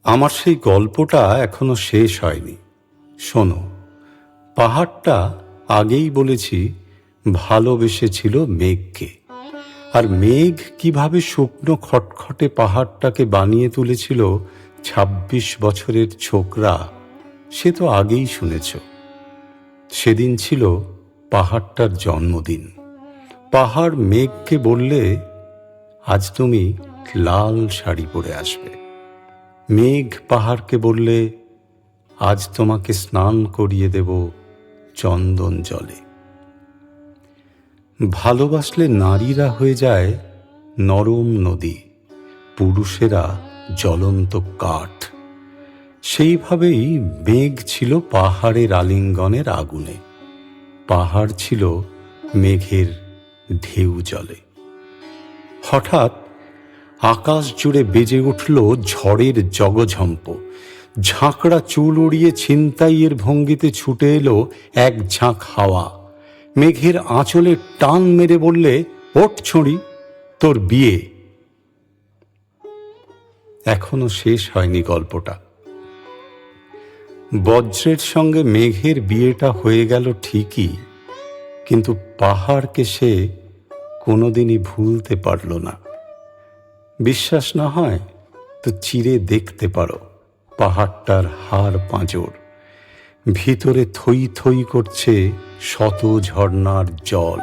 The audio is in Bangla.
আমার সেই গল্পটা এখনো শেষ হয়নি। শোনো, পাহাড়টা আগেই বলেছি ভালোবেসেছিল মেঘকে, আর মেঘ কিভাবে শুকনো খটখটে পাহাড়টাকে বানিয়ে তুলেছিল ২৬ বছরের ছোকরা, সে তো আগেই শুনেছ। সেদিন ছিল পাহাড়টার জন্মদিন। পাহাড় মেঘকে বললে, আজ তুমি লাল শাড়ি পরে আসবে। মেঘ পাহাড়কে বললে, আজ তোমাকে স্নান করিয়ে দেব চন্দন জলে। ভালোবাসলে নারীরা হয়ে যায় নরম নদী, পুরুষেরা জ্বলন্ত কাঠ। সেইভাবেই মেঘ ছিল পাহাড়ের আলিঙ্গনের আগুনে, পাহাড় ছিল মেঘের ঢেউ জলে। হঠাৎ আকাশ জুড়ে বেজে উঠল ঝড়ের জগঝম্প। ঝাঁকড়া চুল উড়িয়ে ছিনতাইয়ের ভঙ্গিতে ছুটে এলো এক ঝাঁক হাওয়া। মেঘের আঁচলে টান মেরে বললে, ওঠ ছড়ি, তোর বিয়ে। এখনো শেষ হয়নি গল্পটা। বজ্রের সঙ্গে মেঘের বিয়েটা হয়ে গেল ঠিকই, কিন্তু পাহাড়কে সে কোনোদিনই ভুলতে পারল না। বিশ্বাস না হয় তো চিরে দেখতে পারো পাহাড়টার হাড় পাঁজর। ভিতরে থই থই করছে শত ঝর্ণার জল।